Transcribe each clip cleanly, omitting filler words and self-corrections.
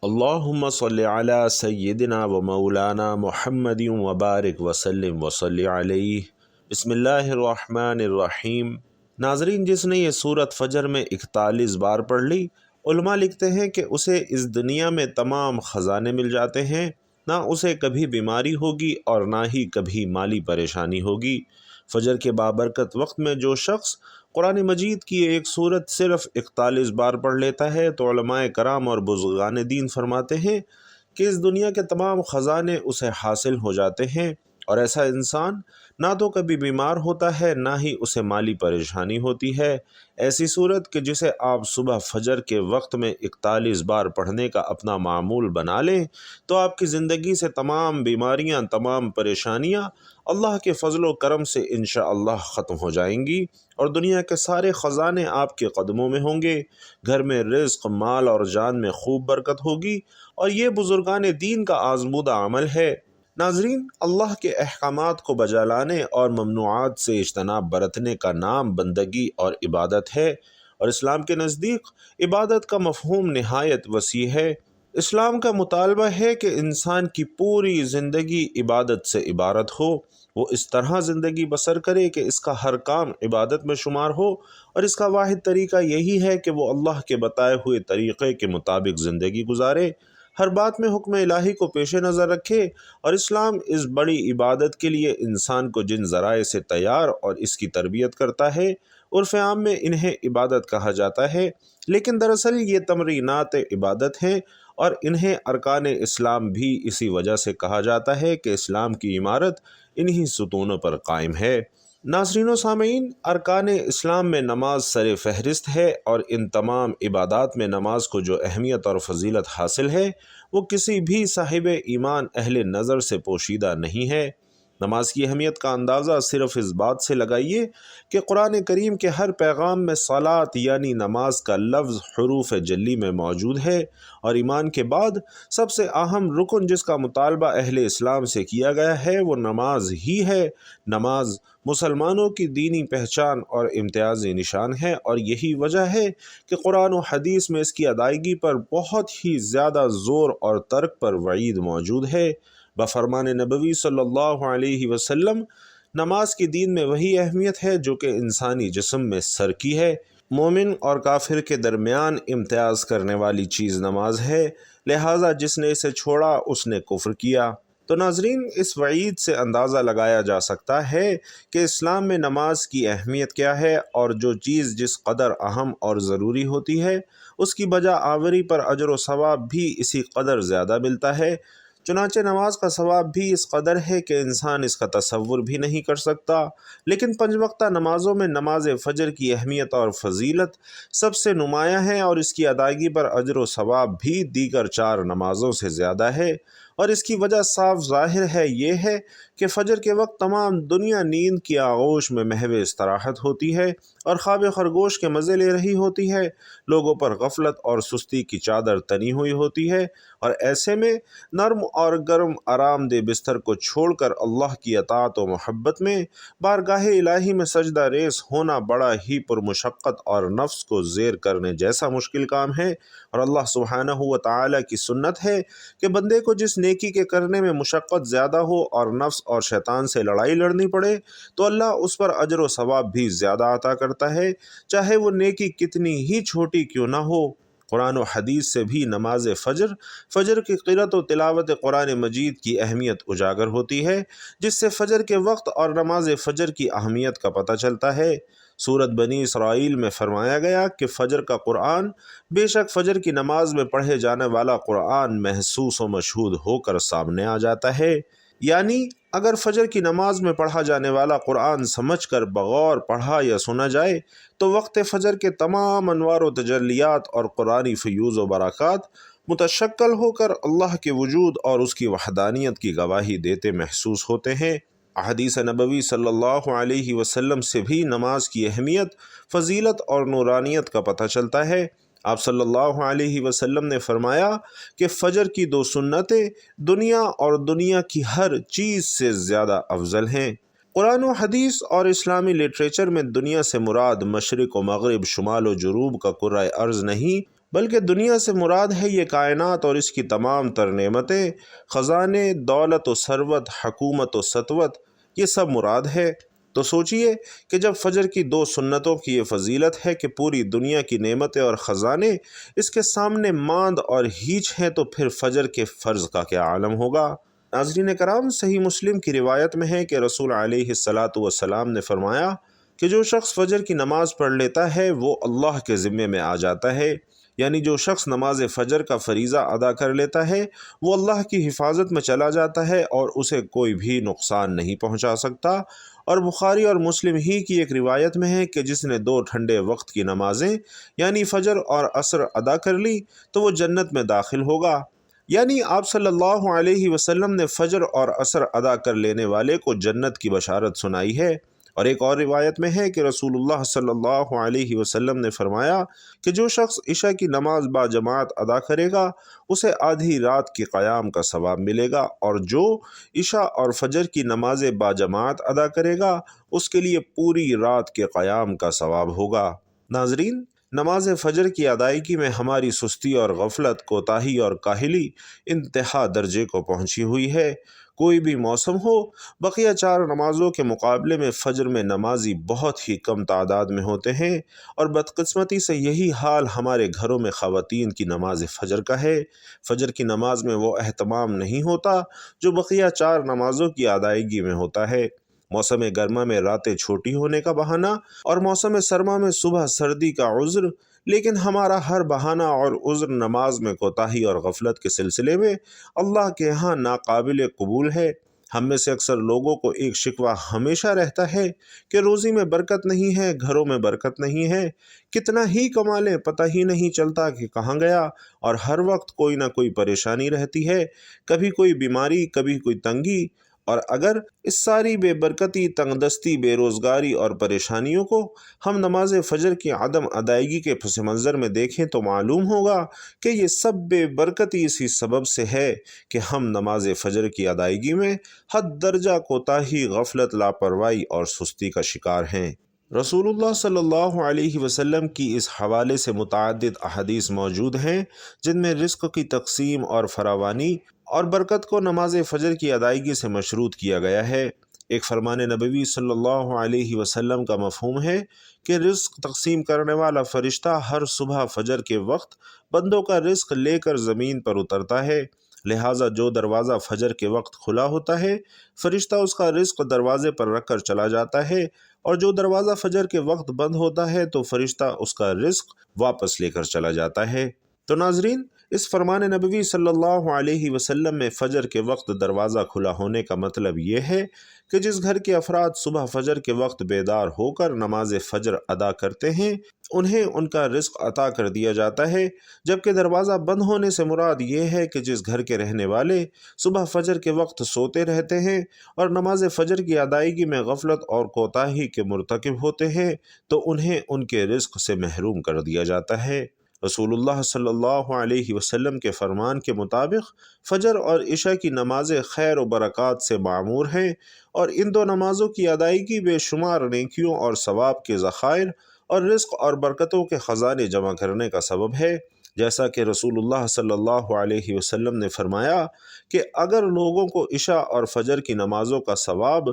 اللہم صلی علی سیدنا و مولانا محمد وبارک وسلم وصلی علیہ۔ بسم اللہ الرحمن الرحیم۔ ناظرین، جس نے یہ سورت فجر میں 41 بار پڑھ لی، علماء لکھتے ہیں کہ اسے اس دنیا میں تمام خزانے مل جاتے ہیں، نہ اسے کبھی بیماری ہوگی اور نہ ہی کبھی مالی پریشانی ہوگی۔ فجر کے بابرکت وقت میں جو شخص قرآن مجید کی ایک سورت صرف 41 بار پڑھ لیتا ہے تو علماء کرام اور بزرگان دین فرماتے ہیں کہ اس دنیا کے تمام خزانے اسے حاصل ہو جاتے ہیں، اور ایسا انسان نہ تو کبھی بیمار ہوتا ہے نہ ہی اسے مالی پریشانی ہوتی ہے۔ ایسی صورت کہ جسے آپ صبح فجر کے وقت میں 41 بار پڑھنے کا اپنا معمول بنا لیں تو آپ کی زندگی سے تمام بیماریاں، تمام پریشانیاں اللہ کے فضل و کرم سے انشاءاللہ ختم ہو جائیں گی، اور دنیا کے سارے خزانے آپ کے قدموں میں ہوں گے۔ گھر میں رزق، مال اور جان میں خوب برکت ہوگی، اور یہ بزرگان دین کا آزمودہ عمل ہے۔ ناظرین، اللہ کے احکامات کو بجا لانے اور ممنوعات سے اجتناب برتنے کا نام بندگی اور عبادت ہے، اور اسلام کے نزدیک عبادت کا مفہوم نہایت وسیع ہے۔ اسلام کا مطالبہ ہے کہ انسان کی پوری زندگی عبادت سے عبارت ہو، وہ اس طرح زندگی بسر کرے کہ اس کا ہر کام عبادت میں شمار ہو، اور اس کا واحد طریقہ یہی ہے کہ وہ اللہ کے بتائے ہوئے طریقے کے مطابق زندگی گزارے، ہر بات میں حکم الہی کو پیش نظر رکھے۔ اور اسلام اس بڑی عبادت کے لیے انسان کو جن ذرائع سے تیار اور اس کی تربیت کرتا ہے، عرف عام میں انہیں عبادت کہا جاتا ہے، لیکن دراصل یہ تمرینات عبادت ہیں، اور انہیں ارکان اسلام بھی اسی وجہ سے کہا جاتا ہے کہ اسلام کی عمارت انہی ستونوں پر قائم ہے۔ ناظرین و سامعین، ارکان اسلام میں نماز سر فہرست ہے، اور ان تمام عبادات میں نماز کو جو اہمیت اور فضیلت حاصل ہے وہ کسی بھی صاحب ایمان اہل نظر سے پوشیدہ نہیں ہے۔ نماز کی اہمیت کا اندازہ صرف اس بات سے لگائیے کہ قرآن کریم کے ہر پیغام میں صلاۃ یعنی نماز کا لفظ حروف جلی میں موجود ہے، اور ایمان کے بعد سب سے اہم رکن جس کا مطالبہ اہل اسلام سے کیا گیا ہے وہ نماز ہی ہے۔ نماز مسلمانوں کی دینی پہچان اور امتیازی نشان ہے، اور یہی وجہ ہے کہ قرآن و حدیث میں اس کی ادائیگی پر بہت ہی زیادہ زور اور ترک پر وعید موجود ہے۔ بفرمان نبوی صلی اللہ علیہ وسلم، نماز کی دین میں وہی اہمیت ہے جو کہ انسانی جسم میں سر کی ہے۔ مومن اور کافر کے درمیان امتیاز کرنے والی چیز نماز ہے، لہٰذا جس نے اسے چھوڑا اس نے کفر کیا۔ تو ناظرین، اس وعید سے اندازہ لگایا جا سکتا ہے کہ اسلام میں نماز کی اہمیت کیا ہے، اور جو چیز جس قدر اہم اور ضروری ہوتی ہے اس کی بجا آوری پر اجر و ثواب بھی اسی قدر زیادہ ملتا ہے۔ چنانچہ نماز کا ثواب بھی اس قدر ہے کہ انسان اس کا تصور بھی نہیں کر سکتا۔ لیکن 5 وقتہ نمازوں میں نماز فجر کی اہمیت اور فضیلت سب سے نمایاں ہے، اور اس کی ادائیگی پر اجر و ثواب بھی دیگر 4 نمازوں سے زیادہ ہے، اور اس کی وجہ صاف ظاہر ہے، یہ ہے کہ فجر کے وقت تمام دنیا نیند کی آغوش میں محو استراحت ہوتی ہے اور خواب خرگوش کے مزے لے رہی ہوتی ہے، لوگوں پر غفلت اور سستی کی چادر تنی ہوئی ہوتی ہے، اور ایسے میں نرم اور گرم آرام دہ بستر کو چھوڑ کر اللہ کی اطاعت و محبت میں بارگاہ الہی میں سجدہ ریز ہونا بڑا ہی پرمشقت اور نفس کو زیر کرنے جیسا مشکل کام ہے، اور اللہ سبحانہ و تعالی کی سنت ہے کہ بندے کو جس نیکی کے کرنے میں مشقت زیادہ ہو اور نفس اور شیطان سے لڑائی لڑنی پڑے تو اللہ اس پر اجر و ثواب بھی زیادہ عطا کرتا ہے، چاہے وہ نیکی کتنی ہی چھوٹی کیوں نہ ہو۔ قرآن و حدیث سے بھی نماز فجر کی قرأت و تلاوت قرآن مجید کی اہمیت اجاگر ہوتی ہے، جس سے فجر کے وقت اور نماز فجر کی اہمیت کا پتہ چلتا ہے۔ سورت بنی اسرائیل میں فرمایا گیا کہ فجر کا قرآن، بے شک فجر کی نماز میں پڑھے جانے والا قرآن محسوس و مشہود ہو کر سامنے آ جاتا ہے، یعنی اگر فجر کی نماز میں پڑھا جانے والا قرآن سمجھ کر بغور پڑھا یا سنا جائے تو وقت فجر کے تمام انوار و تجلیات اور قرآنی فیوز و برکات متشکل ہو کر اللہ کے وجود اور اس کی وحدانیت کی گواہی دیتے محسوس ہوتے ہیں۔ احادیث نبوی صلی اللہ علیہ وسلم سے بھی نماز کی اہمیت، فضیلت اور نورانیت کا پتہ چلتا ہے۔ آپ صلی اللہ علیہ وسلم نے فرمایا کہ فجر کی 2 سنتیں دنیا اور دنیا کی ہر چیز سے زیادہ افضل ہیں۔ قرآن و حدیث اور اسلامی لٹریچر میں دنیا سے مراد مشرق و مغرب، شمال و جنوب کا کرۂ ارض نہیں بلکہ دنیا سے مراد ہے یہ کائنات اور اس کی تمام تر نعمتیں، خزانے، دولت و ثروت، حکومت و سطوت، یہ سب مراد ہے۔ تو سوچئے کہ جب فجر کی 2 سنتوں کی یہ فضیلت ہے کہ پوری دنیا کی نعمتیں اور خزانے اس کے سامنے ماند اور ہیچ ہیں، تو پھر فجر کے فرض کا کیا عالم ہوگا۔ ناظرین کرام، صحیح مسلم کی روایت میں ہے کہ رسول علیہ السلام نے فرمایا کہ جو شخص فجر کی نماز پڑھ لیتا ہے وہ اللہ کے ذمے میں آ جاتا ہے، یعنی جو شخص نماز فجر کا فریضہ ادا کر لیتا ہے وہ اللہ کی حفاظت میں چلا جاتا ہے اور اسے کوئی بھی نقصان نہیں پہنچا سکتا۔ اور بخاری اور مسلم ہی کی ایک روایت میں ہے کہ جس نے 2 ٹھنڈے وقت کی نمازیں یعنی فجر اور عصر ادا کر لی تو وہ جنت میں داخل ہوگا۔ یعنی آپ صلی اللہ علیہ وسلم نے فجر اور عصر ادا کر لینے والے کو جنت کی بشارت سنائی ہے۔ اور ایک اور روایت میں ہے کہ رسول اللہ صلی اللہ علیہ وسلم نے فرمایا کہ جو شخص عشاء کی نماز با جماعت ادا کرے گا اسے آدھی رات کی قیام کا ثواب ملے گا، اور جو عشاء اور فجر کی نمازیں با جماعت ادا کرے گا اس کے لیے پوری رات کے قیام کا ثواب ہوگا۔ ناظرین، نماز فجر کی ادائیگی میں ہماری سستی اور غفلت، کوتاہی اور کاہلی انتہا درجے کو پہنچی ہوئی ہے۔ کوئی بھی موسم ہو، بقیہ 4 نمازوں کے مقابلے میں فجر میں نمازی بہت ہی کم تعداد میں ہوتے ہیں، اور بدقسمتی سے یہی حال ہمارے گھروں میں خواتین کی نماز فجر کا ہے۔ فجر کی نماز میں وہ اہتمام نہیں ہوتا جو بقیہ 4 نمازوں کی ادائیگی میں ہوتا ہے۔ موسم گرما میں راتیں چھوٹی ہونے کا بہانہ اور موسم سرما میں صبح سردی کا عذر، لیکن ہمارا ہر بہانہ اور عذر نماز میں کوتاہی اور غفلت کے سلسلے میں اللہ کے ہاں ناقابل قبول ہے۔ ہم میں سے اکثر لوگوں کو ایک شکوہ ہمیشہ رہتا ہے کہ روزی میں برکت نہیں ہے، گھروں میں برکت نہیں ہے، کتنا ہی کما لیں پتہ ہی نہیں چلتا کہ کہاں گیا، اور ہر وقت کوئی نہ کوئی پریشانی رہتی ہے، کبھی کوئی بیماری، کبھی کوئی تنگی۔ اور اگر اس ساری بے برکتی، تنگ دستی، بے روزگاری اور پریشانیوں کو ہم نماز فجر کی عدم ادائیگی کے پس منظر میں دیکھیں تو معلوم ہوگا کہ یہ سب بے برکتی اسی سبب سے ہے کہ ہم نماز فجر کی ادائیگی میں حد درجہ کوتاہی، غفلت، لاپرواہی اور سستی کا شکار ہیں۔ رسول اللہ صلی اللہ علیہ وسلم کی اس حوالے سے متعدد احادیث موجود ہیں جن میں رزق کی تقسیم اور فراوانی اور برکت کو نماز فجر کی ادائیگی سے مشروط کیا گیا ہے۔ ایک فرمان نبوی صلی اللہ علیہ وسلم کا مفہوم ہے کہ رزق تقسیم کرنے والا فرشتہ ہر صبح فجر کے وقت بندوں کا رزق لے کر زمین پر اترتا ہے، لہٰذا جو دروازہ فجر کے وقت کھلا ہوتا ہے فرشتہ اس کا رزق دروازے پر رکھ کر چلا جاتا ہے، اور جو دروازہ فجر کے وقت بند ہوتا ہے تو فرشتہ اس کا رزق واپس لے کر چلا جاتا ہے۔ تو ناظرین، اس فرمان نبوی صلی اللہ علیہ وسلم میں فجر کے وقت دروازہ کھلا ہونے کا مطلب یہ ہے کہ جس گھر کے افراد صبح فجر کے وقت بیدار ہو کر نماز فجر ادا کرتے ہیں انہیں ان کا رزق عطا کر دیا جاتا ہے، جبکہ دروازہ بند ہونے سے مراد یہ ہے کہ جس گھر کے رہنے والے صبح فجر کے وقت سوتے رہتے ہیں اور نماز فجر کی ادائیگی میں غفلت اور کوتاہی کے مرتکب ہوتے ہیں تو انہیں ان کے رزق سے محروم کر دیا جاتا ہے۔ رسول اللہ صلی اللہ علیہ وسلم کے فرمان کے مطابق فجر اور عشاء کی نمازیں خیر و برکات سے معمور ہیں، اور ان 2 نمازوں کی ادائیگی بے شمار نیکیوں اور ثواب کے ذخائر اور رزق اور برکتوں کے خزانے جمع کرنے کا سبب ہے۔ جیسا کہ رسول اللہ صلی اللہ علیہ وسلم نے فرمایا کہ اگر لوگوں کو عشاء اور فجر کی نمازوں کا ثواب،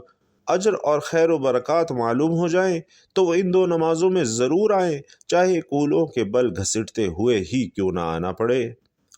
اجر اور خیر و برکات معلوم ہو جائیں تو وہ ان 2 نمازوں میں ضرور آئیں، چاہے کولوں کے بل گھسیٹتے ہوئے ہی کیوں نہ آنا پڑے۔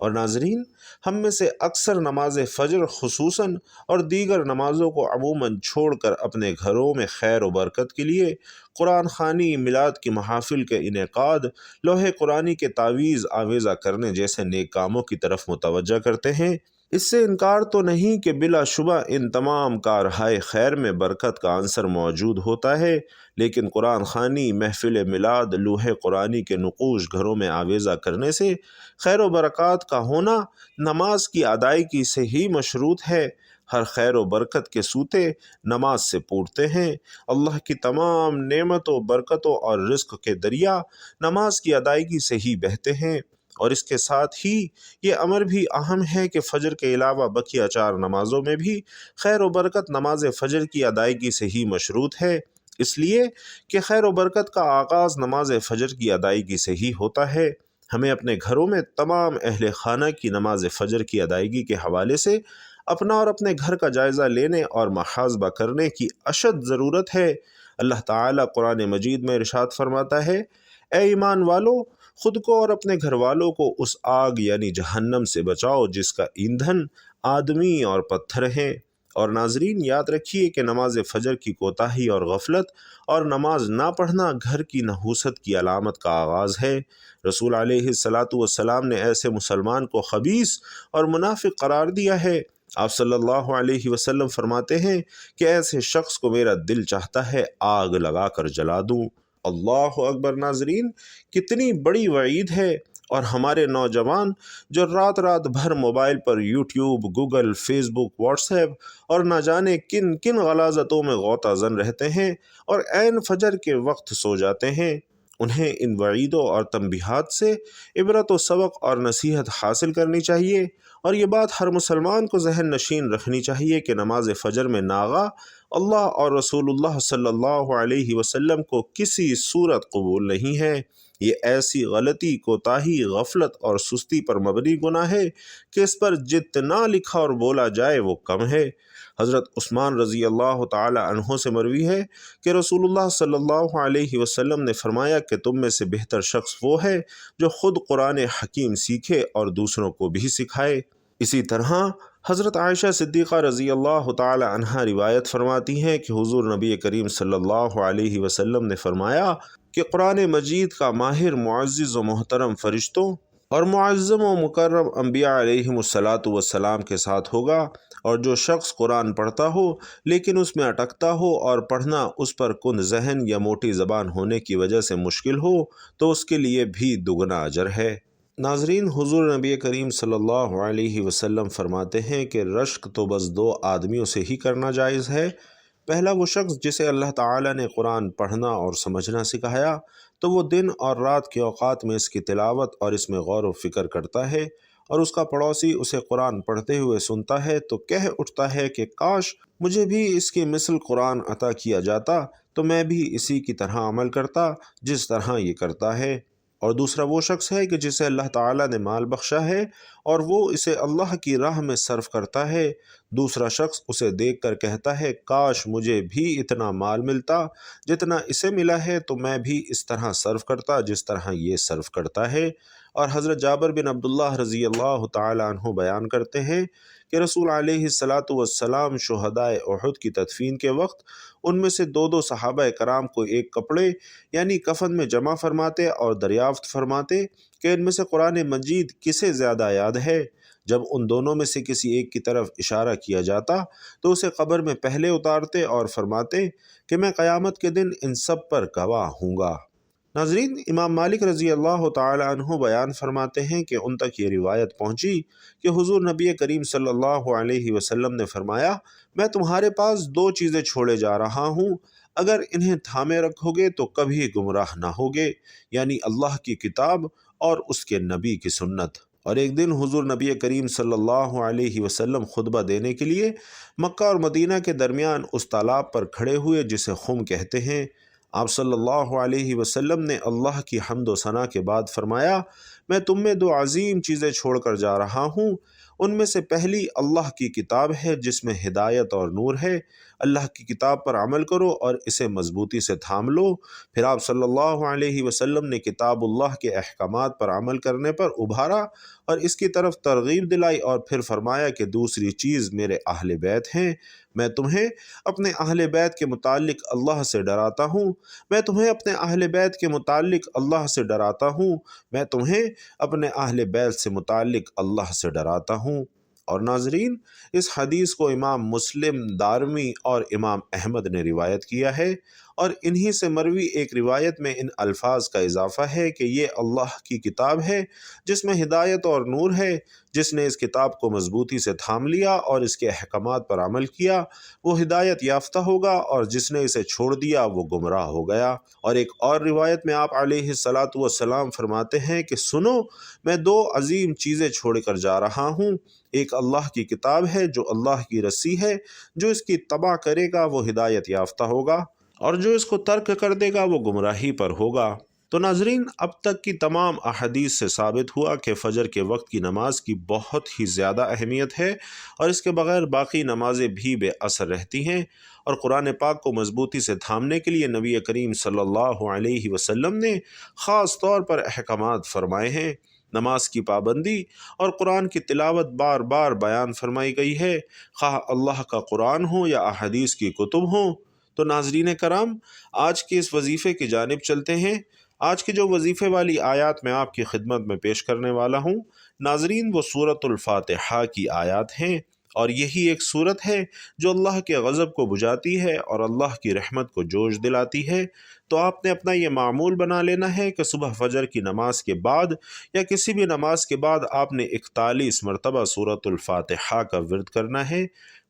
اور ناظرین، ہم میں سے اکثر نماز فجر خصوصاً اور دیگر نمازوں کو عموماً چھوڑ کر اپنے گھروں میں خیر و برکت کے لیے قرآن خوانی، میلاد کی محافل کے انعقاد، لوح قرآنی کے تعویذ آویزہ کرنے جیسے نیک کاموں کی طرف متوجہ کرتے ہیں۔ اس سے انکار تو نہیں کہ بلا شبہ ان تمام کارہائے خیر میں برکت کا عنصر موجود ہوتا ہے، لیکن قرآن خوانی، محفل میلاد، لوح قرآنی کے نقوش گھروں میں آویزہ کرنے سے خیر و برکات کا ہونا نماز کی ادائیگی سے ہی مشروط ہے۔ ہر خیر و برکت کے سوتے نماز سے پوٹتے ہیں۔ اللہ کی تمام نعمتوں، برکتوں اور رزق کے دریا نماز کی ادائیگی سے ہی بہتے ہیں، اور اس کے ساتھ ہی یہ امر بھی اہم ہے کہ فجر کے علاوہ بقیہ 4 نمازوں میں بھی خیر و برکت نماز فجر کی ادائیگی سے ہی مشروط ہے، اس لیے کہ خیر و برکت کا آغاز نماز فجر کی ادائیگی سے ہی ہوتا ہے۔ ہمیں اپنے گھروں میں تمام اہل خانہ کی نماز فجر کی ادائیگی کے حوالے سے اپنا اور اپنے گھر کا جائزہ لینے اور محاسبہ کرنے کی اشد ضرورت ہے۔ اللہ تعالیٰ قرآن مجید میں ارشاد فرماتا ہے، اے ایمان والو، خود کو اور اپنے گھر والوں کو اس آگ یعنی جہنم سے بچاؤ جس کا ایندھن آدمی اور پتھر ہیں۔ اور ناظرین، یاد رکھیے کہ نماز فجر کی کوتاہی اور غفلت اور نماز نہ پڑھنا گھر کی نحوست کی علامت کا آغاز ہے۔ رسول علیہ السلام نے ایسے مسلمان کو خبیث اور منافق قرار دیا ہے۔ آپ صلی اللہ علیہ وسلم فرماتے ہیں کہ ایسے شخص کو میرا دل چاہتا ہے آگ لگا کر جلا دوں۔ اللہ اکبر! ناظرین، کتنی بڑی وعید ہے۔ اور ہمارے نوجوان جو رات رات بھر موبائل پر یوٹیوب، گوگل، فیس بک، واٹس ایپ اور نہ جانے کن کن غلاظتوں میں غوطہ زن رہتے ہیں اور عین فجر کے وقت سو جاتے ہیں، انہیں ان وعیدوں اور تنبیہات سے عبرت و سبق اور نصیحت حاصل کرنی چاہیے۔ اور یہ بات ہر مسلمان کو ذہن نشین رکھنی چاہیے کہ نماز فجر میں ناغہ اللہ اور رسول اللہ صلی اللہ علیہ وسلم کو کسی صورت قبول نہیں ہے۔ یہ ایسی غلطی، کوتاہی، غفلت اور سستی پر مبنی گناہ ہے کہ اس پر جتنا لکھا اور بولا جائے وہ کم ہے۔ حضرت عثمان رضی اللہ تعالی عنہ سے مروی ہے کہ رسول اللہ صلی اللہ علیہ وسلم نے فرمایا کہ تم میں سے بہتر شخص وہ ہے جو خود قرآن حکیم سیکھے اور دوسروں کو بھی سکھائے۔ اسی طرح حضرت عائشہ صدیقہ رضی اللہ تعالی عنہا روایت فرماتی ہیں کہ حضور نبی کریم صلی اللہ علیہ وسلم نے فرمایا کہ قرآن مجید کا ماہر معزز و محترم فرشتوں اور معظم و مکرم انبیاء علیہم السلام کے ساتھ ہوگا، اور جو شخص قرآن پڑھتا ہو لیکن اس میں اٹکتا ہو اور پڑھنا اس پر کند ذہن یا موٹی زبان ہونے کی وجہ سے مشکل ہو تو اس کے لیے بھی دگنا اجر ہے۔ ناظرین، حضور نبی کریم صلی اللہ علیہ وسلم فرماتے ہیں کہ رشک تو بس دو آدمیوں سے ہی کرنا جائز ہے۔ پہلا وہ شخص جسے اللہ تعالیٰ نے قرآن پڑھنا اور سمجھنا سکھایا تو وہ دن اور رات کے اوقات میں اس کی تلاوت اور اس میں غور و فکر کرتا ہے، اور اس کا پڑوسی اسے قرآن پڑھتے ہوئے سنتا ہے تو کہہ اٹھتا ہے کہ کاش مجھے بھی اس کی مثل قرآن عطا کیا جاتا تو میں بھی اسی کی طرح عمل کرتا جس طرح یہ کرتا ہے۔ اور دوسرا وہ شخص ہے کہ جسے اللہ تعالیٰ نے مال بخشا ہے اور وہ اسے اللہ کی راہ میں صرف کرتا ہے۔ دوسرا شخص اسے دیکھ کر کہتا ہے کاش مجھے بھی اتنا مال ملتا جتنا اسے ملا ہے تو میں بھی اس طرح صرف کرتا جس طرح یہ صرف کرتا ہے۔ اور حضرت جابر بن عبداللہ رضی اللہ تعالی عنہ بیان کرتے ہیں کہ رسول علیہ السلام شہدائے احد کی تدفین کے وقت ان میں سے دو صحابہ کرام کو ایک کپڑے یعنی کفن میں جمع فرماتے اور دریافت فرماتے کہ ان میں سے قرآن مجید کسے زیادہ یاد ہے۔ جب ان دونوں میں سے کسی ایک کی طرف اشارہ کیا جاتا تو اسے قبر میں پہلے اتارتے اور فرماتے کہ میں قیامت کے دن ان سب پر گواہ ہوں گا۔ ناظرین، امام مالک رضی اللہ تعالی عنہ بیان فرماتے ہیں کہ ان تک یہ روایت پہنچی کہ حضور نبی کریم صلی اللہ علیہ وسلم نے فرمایا، میں تمہارے پاس دو چیزیں چھوڑے جا رہا ہوں، اگر انہیں تھامے رکھو گے تو کبھی گمراہ نہ ہوگے، یعنی اللہ کی کتاب اور اس کے نبی کی سنت۔ اور ایک دن حضور نبی کریم صلی اللہ علیہ وسلم خطبہ دینے کے لیے مکہ اور مدینہ کے درمیان اس تالاب پر کھڑے ہوئے جسے خم کہتے ہیں۔ آپ صلی اللہ علیہ وسلم نے اللہ کی حمد و ثنا کے بعد فرمایا، میں تم میں دو عظیم چیزیں چھوڑ کر جا رہا ہوں، ان میں سے پہلی اللہ کی کتاب ہے جس میں ہدایت اور نور ہے، اللہ کی کتاب پر عمل کرو اور اسے مضبوطی سے تھام لو۔ پھر آپ صلی اللہ علیہ وسلم نے کتاب اللہ کے احکامات پر عمل کرنے پر ابھارا اور اس کی طرف ترغیب دلائی، اور پھر فرمایا کہ دوسری چیز میرے اہل بیت ہیں، میں تمہیں اپنے اہل بیت کے متعلق اللہ سے ڈراتا ہوں، میں تمہیں اپنے اہل بیت کے متعلق اللہ سے ڈراتا ہوں، میں تمہیں اپنے اہل بیت سے متعلق اللہ سے ڈراتا ہوں۔ اور ناظرین، اس حدیث کو امام مسلم، دارمی اور امام احمد نے روایت کیا ہے، اور انہی سے مروی ایک روایت میں ان الفاظ کا اضافہ ہے کہ یہ اللہ کی کتاب ہے جس میں ہدایت اور نور ہے، جس نے اس کتاب کو مضبوطی سے تھام لیا اور اس کے احکامات پر عمل کیا وہ ہدایت یافتہ ہوگا، اور جس نے اسے چھوڑ دیا وہ گمراہ ہو گیا۔ اور ایک اور روایت میں آپ علیہ السلام فرماتے ہیں کہ سنو، میں دو عظیم چیزیں چھوڑ کر جا رہا ہوں، ایک اللہ کی کتاب ہے جو اللہ کی رسی ہے، جو اس کی اتباع کرے گا وہ ہدایت یافتہ ہوگا، اور جو اس کو ترک کر دے گا وہ گمراہی پر ہوگا۔ تو ناظرین، اب تک کی تمام احادیث سے ثابت ہوا کہ فجر کے وقت کی نماز کی بہت ہی زیادہ اہمیت ہے، اور اس کے بغیر باقی نمازیں بھی بے اثر رہتی ہیں، اور قرآن پاک کو مضبوطی سے تھامنے کے لیے نبی کریم صلی اللہ علیہ وسلم نے خاص طور پر احکامات فرمائے ہیں۔ نماز کی پابندی اور قرآن کی تلاوت بار بار بیان فرمائی گئی ہے، خواہ اللہ کا قرآن ہو یا احادیث کی کتب ہوں۔ تو ناظرین کرام، آج کے اس وظیفے کی جانب چلتے ہیں۔ آج کی جو وظیفے والی آیات میں آپ کی خدمت میں پیش کرنے والا ہوں ناظرین، وہ سورۃ الفاتحہ کی آیات ہیں، اور یہی ایک صورت ہے جو اللہ کے غضب کو بجھاتی ہے اور اللہ کی رحمت کو جوش دلاتی ہے۔ تو آپ نے اپنا یہ معمول بنا لینا ہے کہ صبح فجر کی نماز کے بعد یا کسی بھی نماز کے بعد آپ نے 41 مرتبہ سورۃ الفاتحہ کا ورد کرنا ہے۔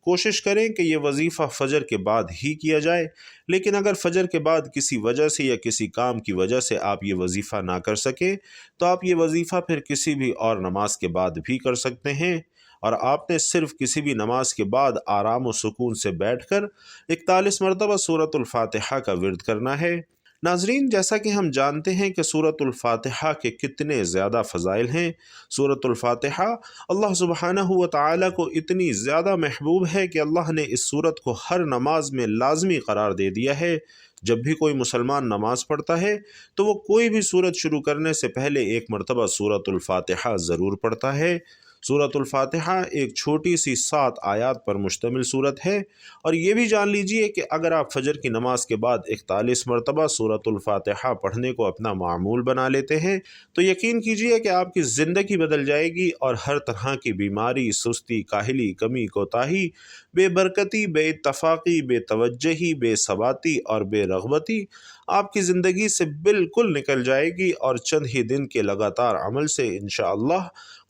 کوشش کریں کہ یہ وظیفہ فجر کے بعد ہی کیا جائے، لیکن اگر فجر کے بعد کسی وجہ سے یا کسی کام کی وجہ سے آپ یہ وظیفہ نہ کر سکیں تو آپ یہ وظیفہ پھر کسی بھی اور نماز کے بعد بھی کر سکتے ہیں، اور آپ نے صرف کسی بھی نماز کے بعد آرام و سکون سے بیٹھ کر 41 مرتبہ سورۃ الفاتحہ کا ورد کرنا ہے۔ ناظرین، جیسا کہ ہم جانتے ہیں کہ سورۃ الفاتحہ کے کتنے زیادہ فضائل ہیں۔ سورۃ الفاتحہ اللہ سبحانہ و تعالیٰ کو اتنی زیادہ محبوب ہے کہ اللہ نے اس سورت کو ہر نماز میں لازمی قرار دے دیا ہے۔ جب بھی کوئی مسلمان نماز پڑھتا ہے تو وہ کوئی بھی سورت شروع کرنے سے پہلے ایک مرتبہ سورۃ الفاتحہ ضرور پڑھتا ہے۔ سورۃ الفاتحہ ایک چھوٹی سی 7 آیات پر مشتمل سورت ہے، اور یہ بھی جان لیجئے کہ اگر آپ فجر کی نماز کے بعد 41 مرتبہ سورۃ الفاتحہ پڑھنے کو اپنا معمول بنا لیتے ہیں تو یقین کیجئے کہ آپ کی زندگی بدل جائے گی، اور ہر طرح کی بیماری، سستی، کاہلی، کمی، کوتاہی، بے برکتی، بے اتفاقی، بے توجہی، بے ثباتی اور بے رغبتی آپ کی زندگی سے بالکل نکل جائے گی، اور چند ہی دن کے لگاتار عمل سے انشاءاللہ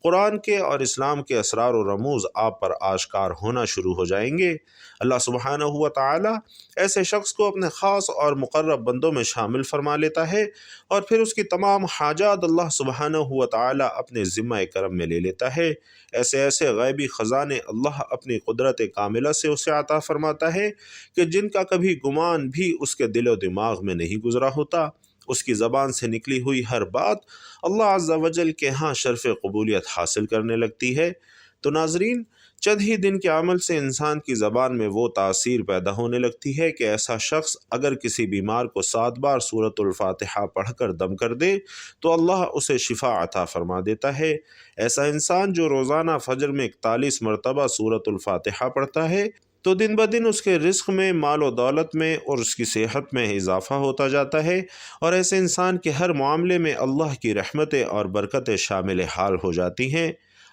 قرآن کے اور اسلام کے اسرار و رموز آپ پر آشکار ہونا شروع ہو جائیں گے۔ اللہ سبحانہ و تعالی ایسے شخص کو اپنے خاص اور مقرب بندوں میں شامل فرما لیتا ہے، اور پھر اس کی تمام حاجات اللہ سبحانہ و تعالی اپنے ذمہ کرم میں لے لیتا ہے۔ ایسے غیبی خزانے اللہ اپنی قدرت کاملہ سے اسے عطا فرماتا ہے کہ جن کا کبھی گمان بھی اس کے دل و دماغ میں نہیں گزرا ہوتا۔ اس کی زبان سے نکلی ہوئی ہر بات اللہ عز و جل کے ہاں شرف قبولیت حاصل کرنے لگتی ہے۔ تو ناظرین، چند ہی دن کے عمل سے انسان کی زبان میں وہ تاثیر پیدا ہونے لگتی ہے کہ ایسا شخص اگر کسی بیمار کو 7 بار سورۃ الفاتحہ پڑھ کر دم کر دے تو اللہ اسے شفا عطا فرما دیتا ہے۔ ایسا انسان جو روزانہ فجر میں 41 مرتبہ سورۃ الفاتحہ پڑھتا ہے تو دن بدن اس کے رزق میں، مال و دولت میں اور اس کی صحت میں اضافہ ہوتا جاتا ہے، اور ایسے انسان کے ہر معاملے میں اللہ کی رحمتیں اور برکتیں شامل حال ہو جاتی ہیں۔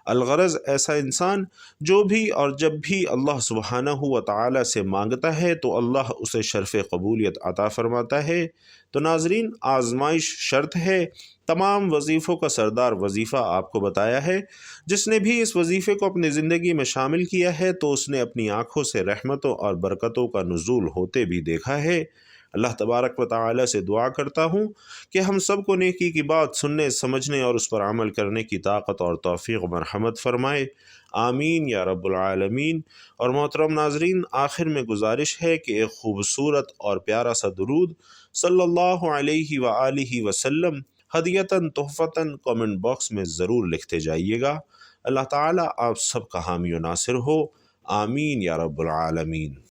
الغرض ایسا انسان جو بھی اور جب بھی اللہ سبحانہ و تعالی سے مانگتا ہے تو اللہ اسے شرف قبولیت عطا فرماتا ہے۔ تو ناظرین، آزمائش شرط ہے۔ تمام وظیفوں کا سردار وظیفہ آپ کو بتایا ہے۔ جس نے بھی اس وظیفے کو اپنی زندگی میں شامل کیا ہے تو اس نے اپنی آنکھوں سے رحمتوں اور برکتوں کا نزول ہوتے بھی دیکھا ہے۔ اللہ تبارک و تعالی سے دعا کرتا ہوں کہ ہم سب کو نیکی کی بات سننے، سمجھنے اور اس پر عمل کرنے کی طاقت اور توفیق و مرحمت فرمائے، آمین یا رب العالمین۔ اور محترم ناظرین، آخر میں گزارش ہے کہ ایک خوبصورت اور پیارا سا درود صلی اللہ علیہ وآلہ وسلم ہدیتاً تحفتاً کامنٹ باکس میں ضرور لکھتے جائیے گا۔ اللہ تعالیٰ آپ سب کا حامی و ناصر ہو، آمین یا رب العالمین۔